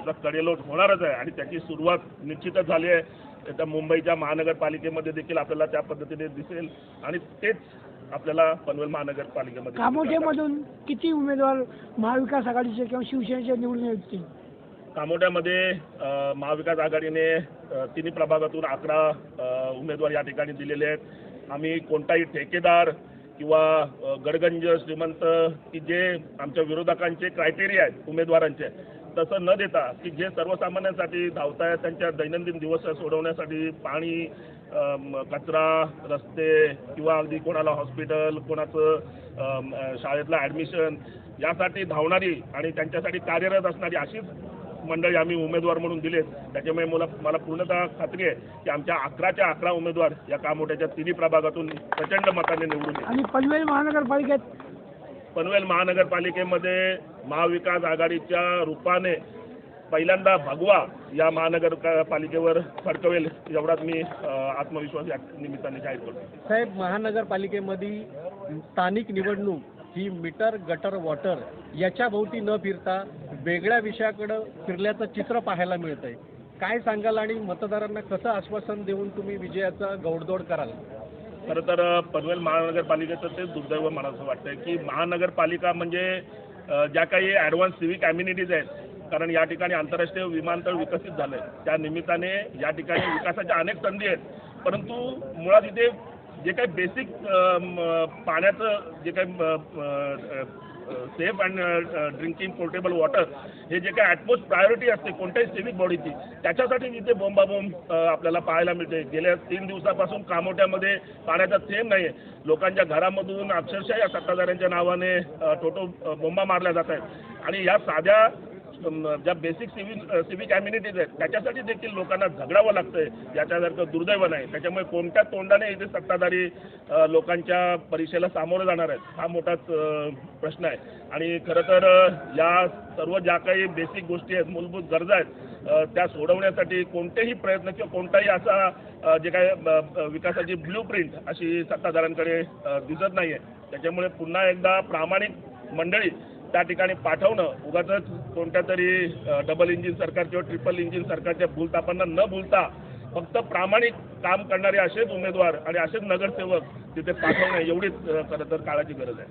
त्याचा कडेलोट होणारच आहे आणि त्याची सुरुवात निश्चितच झाली आहे. त्या मुंबईच्या महानगरपालिकेमध्ये देखील आपल्याला त्या पद्धतीने दिसेल आणि तेच आपल्याला पनवेल महानगरपालिकेमध्ये कामोठ्यामधून किती उमेदवार महाविकास आघाडीचे किंवा शिवसेनेचे निवडून येतील? कामोठ्यामध्ये महाविकास आघाडीने तिन्ही प्रभागातून 11 उमेदवार या ठिकाणी दिलेले आहेत. आम्ही कोणताही ठेकेदार किंवा गडगंज श्रीमंत की जे आमच्या विरोधकांचे क्रायटेरिया आहेत उमेदवारांचे तसं न देता की जे सर्वसामान्यांसाठी धावतायत त्यांच्या दैनंदिन दिवस सोडवण्यासाठी पाणी कचरा रस्ते किंवा अगदी कोणाला हॉस्पिटल कोणाचं शाळेतलं ॲडमिशन यासाठी धावणारी आणि त्यांच्यासाठी कार्यरत असणारी अशीच मंडळी आम्ही उमेदवार म्हणून दिलेत. त्याच्यामुळे मला पूर्णतः खात्री आहे की आमच्या 11च्या 11 उमेदवार या कामोठ्याच्या तिन्ही प्रभागातून प्रचंड मताने निवडून येतील. आणि पनवेल महानगरपालिकेमध्ये महाविकास आघाडीच्या रूपाने पहिल्यांदा भगवा या महानगरपालिकेवर फडकवेल एवढाच मी आत्मविश्वास या निमित्ताने जाहीर करतो. साहेब, महानगरपालिकेमध्ये स्थानिक निवडणूक ही मीटर गटर वॉटर याच्या भोवती न फिरता वेगळ्या विषयाकडे फिरल्याचं चित्र पाहायला मिळत आहे. काय सांगाल आणि मतदारांना कसं आश्वासन देऊन तुम्ही विजयाचा गौडदौड कराल? खरं तर पनवेल महानगरपालिकेचं ते दुर्दैव मला असं वाटतंय की महानगरपालिका म्हणजे ज्या काही ॲडव्हान्स सिव्हिक ॲम्युनिटीज आहेत कारण या ठिकाणी आंतरराष्ट्रीय विमानतळ विकसित झालं आहे त्या निमित्ताने या ठिकाणी विकासाच्या अनेक संधी आहेत परंतु मुळात इथे जे काही बेसिक पाण्याचं जे काही safe and drinking portable water हे जे काही ॲटमोस्ट प्रायोरिटी असते कोणत्याही सिव्हिक बॉडीची त्याच्यासाठी इथे बोंबाबोंब आपल्याला पाहायला मिळते. गेल्या 3 दिवसापासून कामोठ्यामध्ये पाण्याचा थेंब नाही आहे. लोकांच्या घरामधून अक्षरशः या सत्ताधाऱ्यांच्या नावाने टोटो बोंबा मारल्या जात आहेत आणि या साध्या ज्या बेसिक सिव्हिक ॲम्युनिटीज आहेत त्याच्यासाठी देखील लोकांना झगडावं लागतंय याच्यासारखं दुर्दैव नाही. त्याच्यामुळे कोणत्या तोंडाने इथे सत्ताधारी लोकांच्या परीक्षेला सामोरं जाणार आहेत हा मोठाच प्रश्न आहे. आणि खरं तर या सर्व ज्या काही बेसिक गोष्टी आहेत मूलभूत गरजा आहेत त्या सोडवण्यासाठी कोणतेही प्रयत्न किंवा कोणताही असा जे काय विकासाची ब्ल्यूप्रिंट अशी सत्ताधाऱ्यांकडे दिसत नाही आहे. त्याच्यामुळे पुन्हा एकदा प्रामाणिक मंडळी त्या ठिकाणी पाठवणं उगाचच कोणत्या तरी डबल इंजिन सरकार किंवा ट्रिपल इंजिन सरकारच्या भूलतापांना न भूलता फक्त प्रामाणिक काम करणारे असेच उमेदवार आणि असेच नगरसेवक तिथे पाठवणं एवढीच खरं तर काळाची गरज आहे.